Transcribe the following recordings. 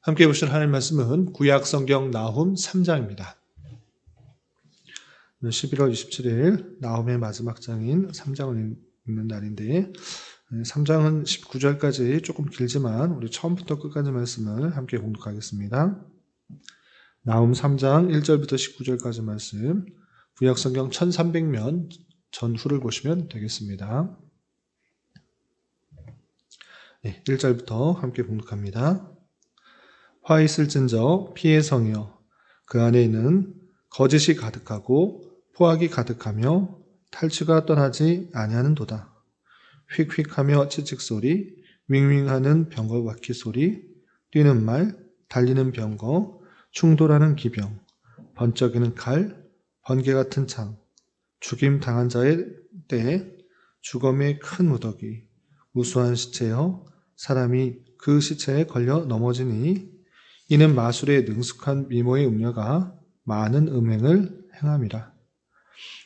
함께 보실 하나님 말씀은 구약성경 나훔 3장입니다. 11월 27일 나훔의 마지막 장인 3장을 읽는 날인데 3장은 19절까지 조금 길지만 우리 처음부터 끝까지 말씀을 함께 공독하겠습니다. 나훔 3장 1절부터 19절까지 말씀, 구약성경 1300면 전후를 보시면 되겠습니다. 1절부터 함께 공독합니다. 화 있을진저 피의 성이여, 그 안에 있는 거짓이 가득하고 포악이 가득하며 탈취가 떠나지 아니하는도다. 휙휙하며 치칙소리, 윙윙하는 병거 바퀴 소리, 뛰는 말, 달리는 병거, 충돌하는 기병, 번쩍이는 칼, 번개 같은 창, 죽임 당한 자의 때, 죽음의 큰 무더기, 우수한 시체여 사람이 그 시체에 걸려 넘어지니 이는 마술의 능숙한 미모의 음녀가 많은 음행을 행함이라.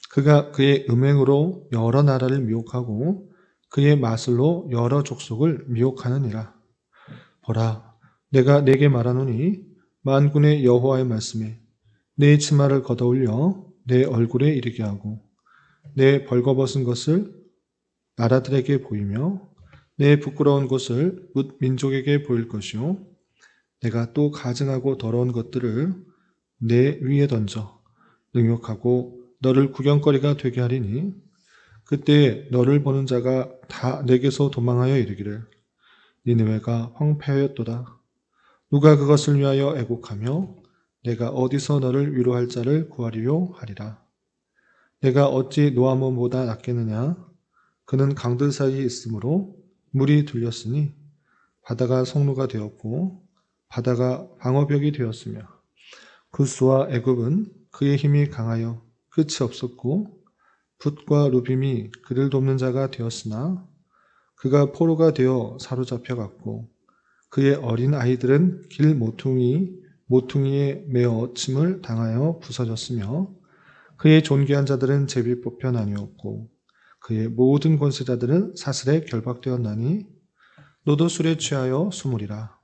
그가 그의 음행으로 여러 나라를 미혹하고 그의 마술로 여러 족속을 미혹하느니라. 보라, 내가 내게 말하노니 만군의 여호와의 말씀에 내 치마를 걷어올려 내 얼굴에 이르게 하고 내 벌거벗은 것을 나라들에게 보이며 내 부끄러운 것을 뭇 민족에게 보일 것이요, 내가 또 가증하고 더러운 것들을 내 위에 던져 능욕하고 너를 구경거리가 되게 하리니 그때 너를 보는 자가 다 내게서 도망하여 이르기를 니느웨가 황폐하였도다. 누가 그것을 위하여 애곡하며 내가 어디서 너를 위로할 자를 구하리요 하리라. 내가 어찌 노아몬보다 낫겠느냐? 그는 강들 사이에 있으므로 물이 들렸으니 바다가 성루가 되었고 바다가 방어벽이 되었으며 구스와 애굽은 그의 힘이 강하여 끝이 없었고 붓과 루빔이 그를 돕는 자가 되었으나 그가 포로가 되어 사로잡혀갔고 그의 어린 아이들은 길 모퉁이에 매어 침을 당하여 부서졌으며 그의 존귀한 자들은 제비 뽑혀 나뉘었고 그의 모든 권세자들은 사슬에 결박되었나니 너도 술에 취하여 수무리라.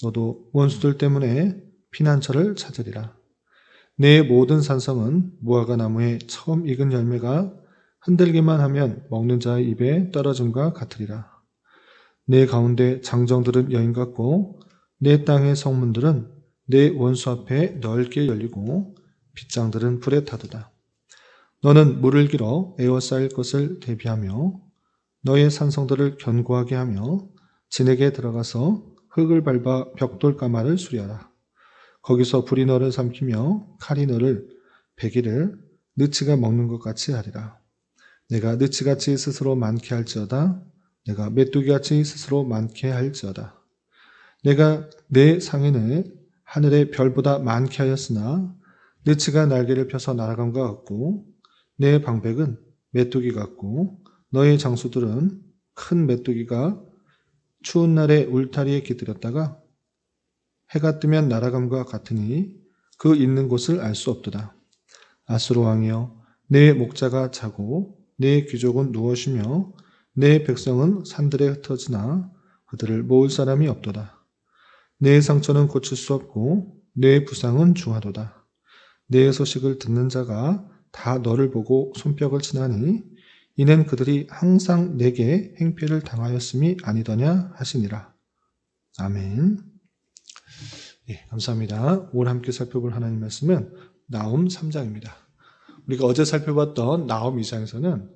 너도 원수들 때문에 피난처를 찾으리라. 내 모든 산성은 무화과 나무에 처음 익은 열매가 흔들기만 하면 먹는 자의 입에 떨어짐과 같으리라. 내 가운데 장정들은 여인 같고 내 땅의 성문들은 내 원수 앞에 넓게 열리고 빗장들은 불에 타도다. 너는 물을 길어 에워싸일 것을 대비하며 너의 산성들을 견고하게 하며 진에게 들어가서 흙을 밟아 벽돌가마를 수리하라. 거기서 불이 너를 삼키며 칼이 너를 베기를 느치가 먹는 것 같이 하리라. 내가 느치같이 스스로 많게 할지어다. 내가 메뚜기같이 스스로 많게 할지어다. 내가 내 상인을 하늘의 별보다 많게 하였으나 느치가 날개를 펴서 날아감과 같고 내 방백은 메뚜기 같고 너의 장수들은 큰 메뚜기가 추운 날에 울타리에 깃들였다가 해가 뜨면 날아감과 같으니 그 있는 곳을 알 수 없도다. 아수르 왕이여, 내 목자가 자고 내 귀족은 누워 쉬며 내 백성은 산들에 흩어지나 그들을 모을 사람이 없도다. 내 상처는 고칠 수 없고 내 부상은 중하도다. 내 소식을 듣는 자가 다 너를 보고 손뼉을 치나니 이는 그들이 항상 내게 행패를 당하였음이 아니더냐 하시니라. 아멘. 예, 감사합니다. 오늘 함께 살펴볼 하나님 말씀은 나훔 3장입니다. 우리가 어제 살펴봤던 나훔 2장에서는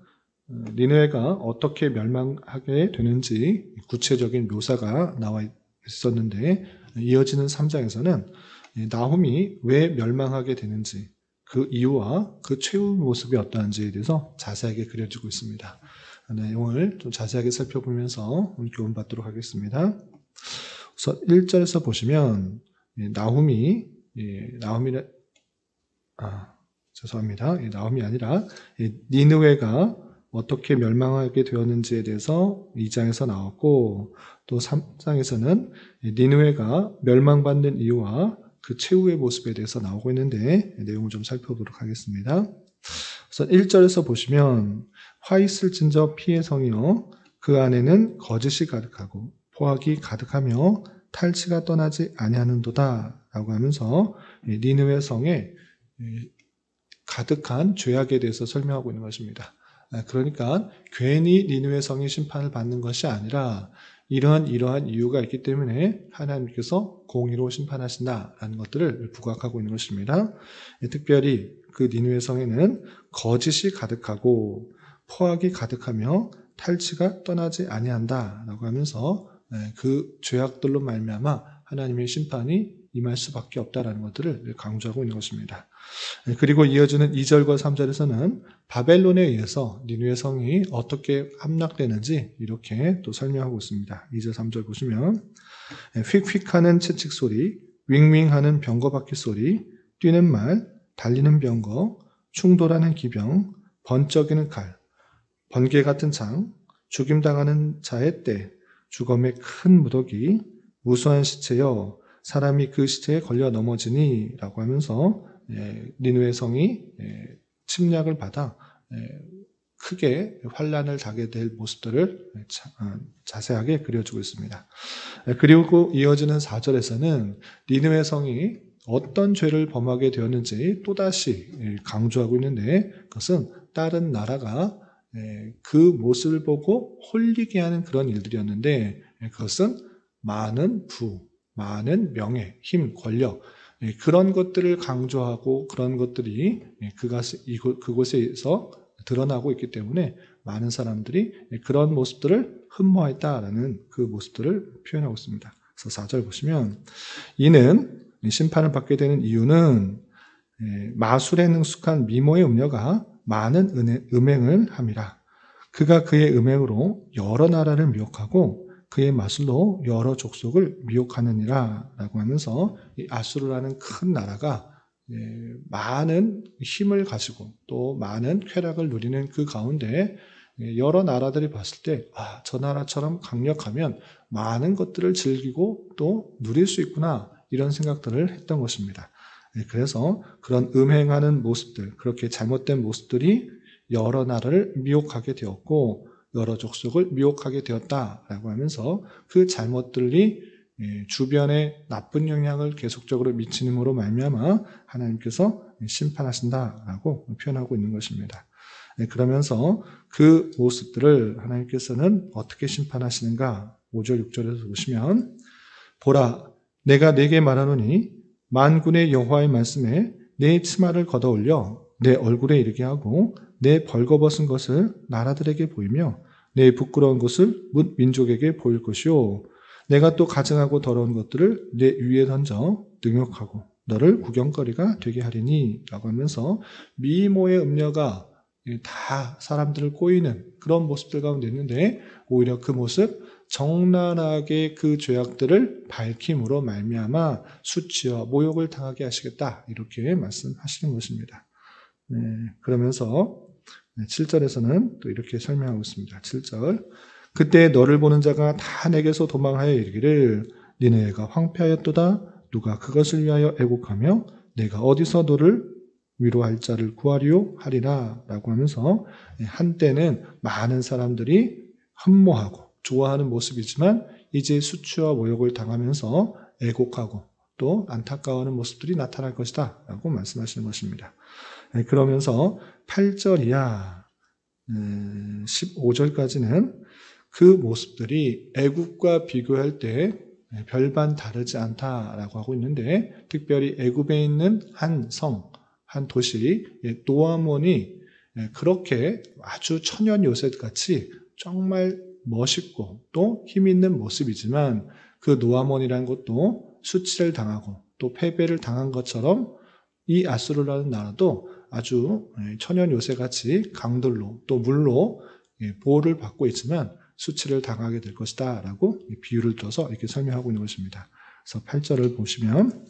니느웨가 어떻게 멸망하게 되는지 구체적인 묘사가 나와 있었는데 이어지는 3장에서는 나훔이 왜 멸망하게 되는지 그 이유와 그 최후 모습이 어떠한지에 대해서 자세하게 그려지고 있습니다. 내용을 좀 자세하게 살펴보면서 교훈받도록 하겠습니다. 우선 1절에서 보시면 나훔이 아니라 니느웨가 어떻게 멸망하게 되었는지에 대해서 2장에서 나왔고 또 3장에서는 니느웨가 멸망받는 이유와 그 최후의 모습에 대해서 나오고 있는데 내용을 좀 살펴보도록 하겠습니다. 우선 1절에서 보시면 화 있을진저 피의 성이여, 그 안에는 거짓이 가득하고 포악이 가득하며 탈취가 떠나지 아니하는도다 라고 하면서 니느웨 성에 가득한 죄악에 대해서 설명하고 있는 것입니다. 그러니까 괜히 니느웨 성이 심판을 받는 것이 아니라 이러한 이유가 있기 때문에 하나님께서 공의로 심판하신다라는 것들을 부각하고 있는 것입니다. 특별히 그 니느웨 성에는 거짓이 가득하고 포악이 가득하며 탈취가 떠나지 아니한다라고 하면서 그 죄악들로 말미암아 하나님의 심판이 임할 수밖에 없다라는 것들을 강조하고 있는 것입니다. 그리고 이어지는 2절과 3절에서는 바벨론에 의해서 니느웨 성이 어떻게 함락되는지 이렇게 또 설명하고 있습니다. 2절, 3절 보시면 휙휙하는 채찍 소리, 윙윙하는 병거 바퀴 소리, 뛰는 말, 달리는 병거, 충돌하는 기병, 번쩍이는 칼, 번개 같은 창, 죽임당하는 자의 때, 주검의 큰 무더기, 무수한 시체여 사람이 그 시체에 걸려 넘어지니 라고 하면서 니느웨 성이 침략을 받아 크게 환란을 당하게 될 모습들을 자세하게 그려주고 있습니다. 그리고 이어지는 4절에서는 니느웨 성이 어떤 죄를 범하게 되었는지 또다시 강조하고 있는데 그것은 다른 나라가 그 모습을 보고 홀리게 하는 그런 일들이었는데 그것은 많은 부, 많은 명예, 힘, 권력 그런 것들을 강조하고 그런 것들이 그곳에서 드러나고 있기 때문에 많은 사람들이 그런 모습들을 흠모했다라는 그 모습들을 표현하고 있습니다. 그래서 4절 보시면 이는 심판을 받게 되는 이유는 마술에 능숙한 미모의 음녀가 많은 음행을 함이라. 그가 그의 음행으로 여러 나라를 미혹하고 그의 마술로 여러 족속을 미혹하느니라 라고 하면서 이 아수르라는 큰 나라가 많은 힘을 가지고 또 많은 쾌락을 누리는 그 가운데 여러 나라들이 봤을 때 저 나라처럼 강력하면 많은 것들을 즐기고 또 누릴 수 있구나 이런 생각들을 했던 것입니다. 그래서 그런 음행하는 모습들, 그렇게 잘못된 모습들이 여러 나라를 미혹하게 되었고 여러 족속을 미혹하게 되었다라고 하면서 그 잘못들이 주변에 나쁜 영향을 계속적으로 미치는으로 말미암아 하나님께서 심판하신다라고 표현하고 있는 것입니다. 그러면서 그 모습들을 하나님께서는 어떻게 심판하시는가 5절 6절에서 보시면 보라 내가 네게 말하노니 만군의 여호와의 말씀에 내 치마를 걷어올려 내 얼굴에 이르게 하고 내 벌거벗은 것을 나라들에게 보이며 내 부끄러운 것을 뭇 민족에게 보일 것이요 내가 또 가증하고 더러운 것들을 내 위에 던져 능욕하고 너를 구경거리가 되게 하리니 라고 하면서 미모의 음녀가 다 사람들을 꼬이는 그런 모습들 가운데 있는데 오히려 그 모습 적나라하게 그 죄악들을 밝힘으로 말미암아 수치와 모욕을 당하게 하시겠다 이렇게 말씀하시는 것입니다. 그러면서 7절에서는 또 이렇게 설명하고 있습니다. 7절 그때 너를 보는 자가 다 내게서 도망하여 이르기를 니네가 황폐하였도다 누가 그것을 위하여 애곡하며 내가 어디서 너를 위로할 자를 구하리요 하리라 라고 하면서 한때는 많은 사람들이 흠모하고 좋아하는 모습이지만 이제 수치와 모욕을 당하면서 애곡하고 또 안타까워하는 모습들이 나타날 것이다 라고 말씀하시는 것입니다. 그러면서 8절 이하 15절까지는 그 모습들이 애굽과 비교할 때 별반 다르지 않다라고 하고 있는데 특별히 애굽에 있는 한 성, 한 도시 노아몬이 그렇게 아주 천연 요셉같이 정말 멋있고 또 힘 있는 모습이지만 그 노아몬이라는 것도 수치를 당하고 또 패배를 당한 것처럼 이 아수르라는 나라도 아주 천연 요새같이 강들로 또 물로 보호를 받고 있지만 수치를 당하게 될 것이다 라고 비유를 들어서 이렇게 설명하고 있는 것입니다. 그래서 8절을 보시면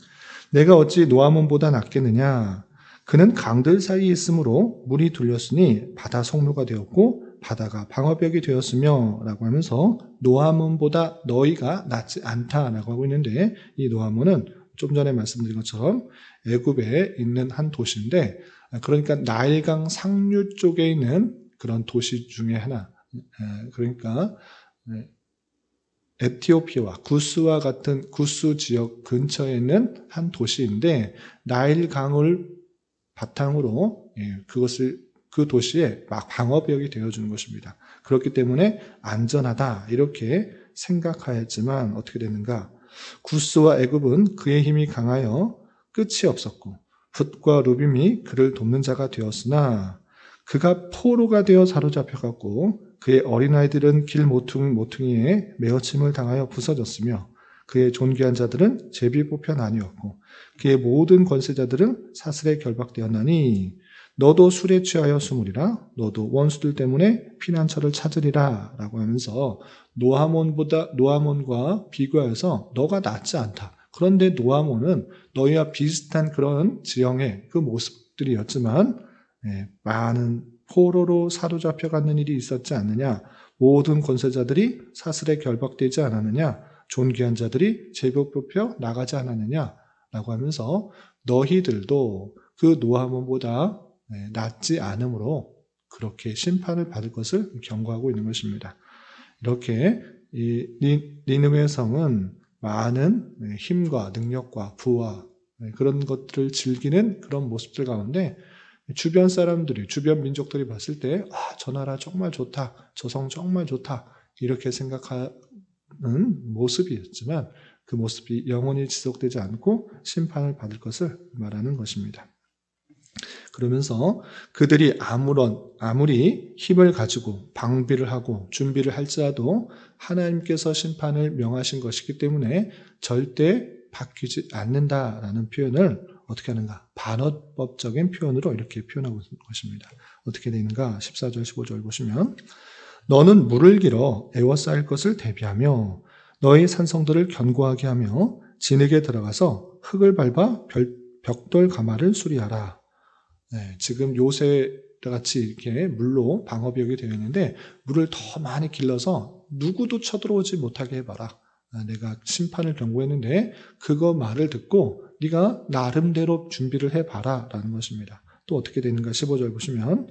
내가 어찌 노아몬보다 낫겠느냐 그는 강들 사이에 있으므로 물이 둘렸으니 바다 성루가 되었고 바다가 방어벽이 되었으며 라고 하면서 노아몬보다 너희가 낫지 않다라고 하고 있는데 이 노아몬은 좀 전에 말씀드린 것처럼 애굽에 있는 한 도시인데 그러니까 나일강 상류 쪽에 있는 그런 도시 중에 하나 그러니까 에티오피아와 구스와 같은 구스 지역 근처에 있는 한 도시인데 나일 강을 바탕으로 그 도시에 막 방어벽이 되어주는 것입니다. 그렇기 때문에 안전하다 이렇게 생각하였지만 어떻게 됐는가? 구스와 애굽은 그의 힘이 강하여 끝이 없었고 붓과 루빔이 그를 돕는 자가 되었으나 그가 포로가 되어 사로잡혀갔고 그의 어린아이들은 길 모퉁이에 메어침을 당하여 부서졌으며 그의 존귀한 자들은 제비 뽑혀 나뉘었고 그의 모든 권세자들은 사슬에 결박되었나니 너도 술에 취하여 숨으리라 너도 원수들 때문에 피난처를 찾으리라 라고 하면서 노아몬과 비교해서 너가 낫지 않다. 그런데 노아몬은 너희와 비슷한 그런 지형의 그 모습들이었지만 많은 포로로 사로잡혀가는 일이 있었지 않느냐. 모든 권세자들이 사슬에 결박되지 않았느냐. 존귀한 자들이 제법 뽑혀 나가지 않았느냐 라고 하면서 너희들도 그 노아몬보다 낫지 않으므로 그렇게 심판을 받을 것을 경고하고 있는 것입니다. 이렇게 이 니느웨 성은 많은 힘과 능력과 부와 그런 것들을 즐기는 그런 모습들 가운데 주변 사람들이, 주변 민족들이 봤을 때, 저 나라 정말 좋다, 저 성 정말 좋다, 이렇게 생각하는 모습이었지만 그 모습이 영원히 지속되지 않고 심판을 받을 것을 말하는 것입니다. 그러면서 그들이 아무리 힘을 가지고 방비를 하고 준비를 할지라도 하나님께서 심판을 명하신 것이기 때문에 절대 바뀌지 않는다라는 표현을 어떻게 하는가? 반어법적인 표현으로 이렇게 표현하고 있는 것입니다. 어떻게 되는가? 14절, 15절 보시면 너는 물을 길어 에워싸일 것을 대비하며 너의 산성들을 견고하게 하며 진흙에 들어가서 흙을 밟아 벽돌 가마를 수리하라. 지금 요새같이 이렇게 물로 방어벽이 되어 있는데 물을 더 많이 길러서 누구도 쳐들어오지 못하게 해봐라. 내가 심판을 경고했는데 그거 말을 듣고 네가 나름대로 준비를 해봐라 라는 것입니다. 또 어떻게 되는가 15절 보시면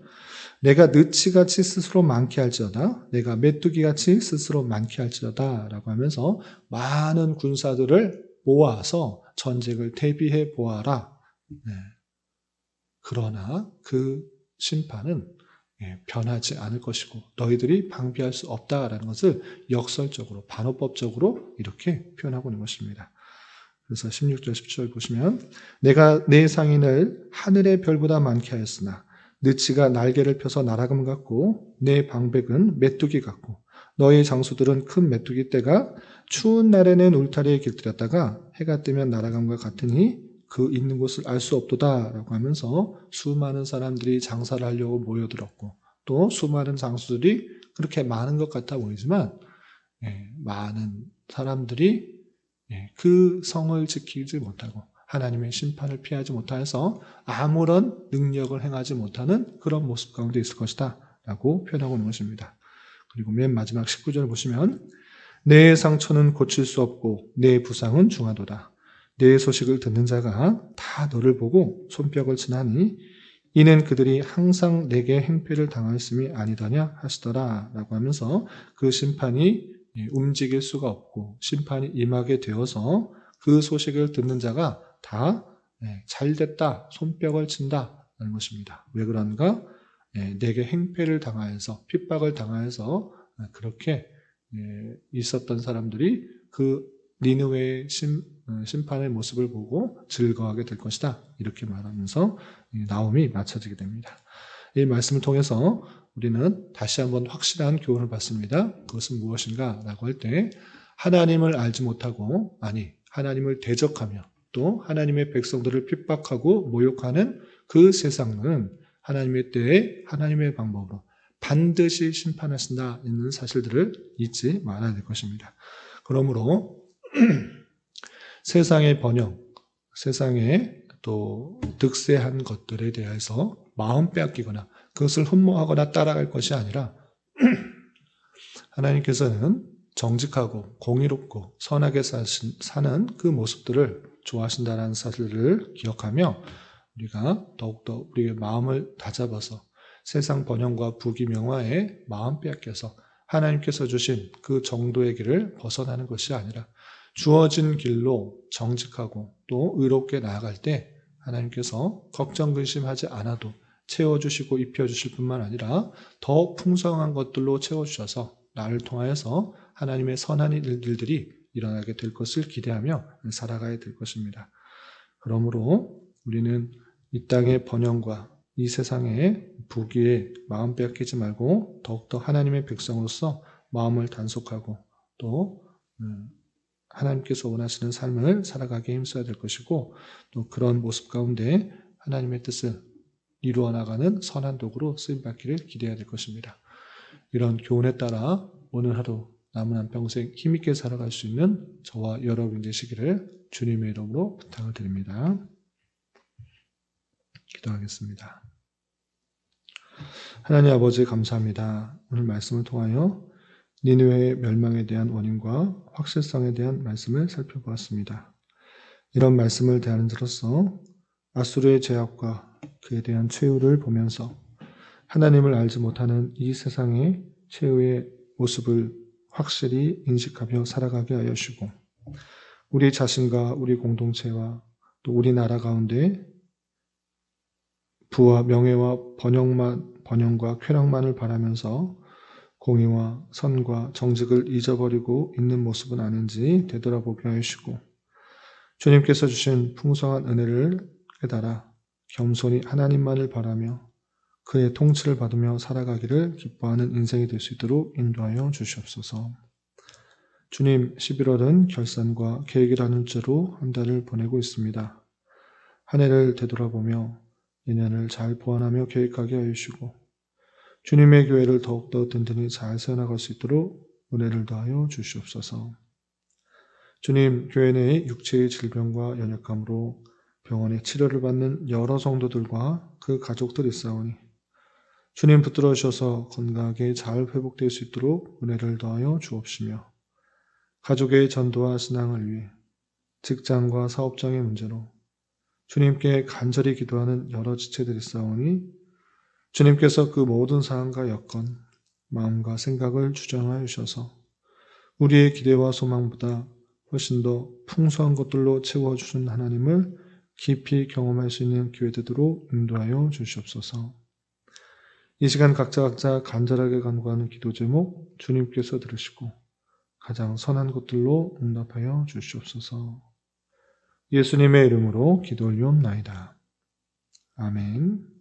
내가 느치같이 스스로 많게 할지어다 내가 메뚜기같이 스스로 많게 할지어다 라고 하면서 많은 군사들을 모아서 전쟁을 대비해 보아라. 그러나 그 심판은 변하지 않을 것이고 너희들이 방비할 수 없다라는 것을 역설적으로 반어법적으로 이렇게 표현하고 있는 것입니다. 그래서 16절 17절 보시면 내가 내 상인을 하늘의 별보다 많게 하였으나 느치가 날개를 펴서 날아감 같고 내 방백은 메뚜기 같고 너희 장수들은 큰 메뚜기 떼가 추운 날에는 울타리에 깃들였다가 해가 뜨면 날아감과 같으니 그 있는 곳을 알 수 없도다라고 하면서 수많은 사람들이 장사를 하려고 모여들었고 또 수많은 장수들이 그렇게 많은 것 같아 보이지만 많은 사람들이 그 성을 지키지 못하고 하나님의 심판을 피하지 못해서 아무런 능력을 행하지 못하는 그런 모습 가운데 있을 것이다 라고 표현하고 있는 것입니다. 그리고 맨 마지막 19절 보시면 내 상처는 고칠 수 없고 내 부상은 중하도다. 내 소식을 듣는 자가 다 너를 보고 손뼉을 치나니 이는 그들이 항상 내게 행패를 당하였음이 아니더냐 하시더라 라고 하면서 그 심판이 움직일 수가 없고 심판이 임하게 되어서 그 소식을 듣는 자가 다 잘됐다 손뼉을 친다라는 것입니다. 왜 그런가? 내게 행패를 당하여서 핍박을 당하여서 그렇게 있었던 사람들이 그 니느웨의 심판의 모습을 보고 즐거워하게 될 것이다. 이렇게 말하면서 나옴이 맞춰지게 됩니다. 이 말씀을 통해서 우리는 다시 한번 확실한 교훈을 받습니다. 그것은 무엇인가? 라고 할 때 하나님을 알지 못하고 하나님을 대적하며 또 하나님의 백성들을 핍박하고 모욕하는 그 세상은 하나님의 때에 하나님의 방법으로 반드시 심판하신다 있는 사실들을 잊지 말아야 될 것입니다. 그러므로 세상의 번영, 세상의 또 득세한 것들에 대해서 마음 빼앗기거나 그것을 흠모하거나 따라갈 것이 아니라 하나님께서는 정직하고 공의롭고 선하게 사는 그 모습들을 좋아하신다는 사실을 기억하며 우리가 더욱더 우리의 마음을 다잡아서 세상 번영과 부귀명화에 마음 빼앗겨서 하나님께서 주신 그 정도의 길을 벗어나는 것이 아니라 주어진 길로 정직하고 또 의롭게 나아갈 때 하나님께서 걱정 근심하지 않아도 채워주시고 입혀주실 뿐만 아니라 더 풍성한 것들로 채워주셔서 나를 통하여서 하나님의 선한 일들이 일어나게 될 것을 기대하며 살아가야 될 것입니다. 그러므로 우리는 이 땅의 번영과 이 세상의 부귀에 마음 빼앗기지 말고 더욱더 하나님의 백성으로서 마음을 단속하고 또 하나님께서 원하시는 삶을 살아가게 힘써야 될 것이고 또 그런 모습 가운데 하나님의 뜻을 이루어 나가는 선한 도구로 쓰임받기를 기대해야 될 것입니다. 이런 교훈에 따라 오늘 하루 남은 한평생 힘있게 살아갈 수 있는 저와 여러분 되시기를 주님의 이름으로 부탁을 드립니다. 기도하겠습니다. 하나님 아버지 감사합니다. 오늘 말씀을 통하여 니느웨의 멸망에 대한 원인과 확실성에 대한 말씀을 살펴보았습니다. 이런 말씀을 대하는 자로서 아수르의 제압과 그에 대한 최후를 보면서 하나님을 알지 못하는 이 세상의 최후의 모습을 확실히 인식하며 살아가게 하여 주시고 우리 자신과 우리 공동체와 또 우리 나라 가운데 부와 명예와 번영과 쾌락만을 바라면서 공의와 선과 정직을 잊어버리고 있는 모습은 아닌지 되돌아보게 하시고 주님께서 주신 풍성한 은혜를 깨달아 겸손히 하나님만을 바라며 그의 통치를 받으며 살아가기를 기뻐하는 인생이 될 수 있도록 인도하여 주시옵소서. 주님, 11월은 결산과 계획이라는 주로 한 달을 보내고 있습니다. 한 해를 되돌아보며 내년을 잘 보완하며 계획하게 하여 주시고 주님의 교회를 더욱더 든든히 잘 세워나갈 수 있도록 은혜를 더하여 주시옵소서. 주님, 교회 내의 육체의 질병과 연약함으로 병원에 치료를 받는 여러 성도들과 그 가족들이 있사오니 주님 붙들어 주셔서 건강하게 잘 회복될 수 있도록 은혜를 더하여 주옵시며 가족의 전도와 신앙을 위해 직장과 사업장의 문제로 주님께 간절히 기도하는 여러 지체들이 있사오니 주님께서 그 모든 상황과 여건, 마음과 생각을 주장하여 주셔서 우리의 기대와 소망보다 훨씬 더 풍성한 것들로 채워주신 하나님을 깊이 경험할 수 있는 교회되도록 인도하여 주시옵소서. 이 시간 각자 간절하게 간구하는 기도 제목 주님께서 들으시고 가장 선한 것들로 응답하여 주시옵소서. 예수님의 이름으로 기도 올리옵나이다. 아멘.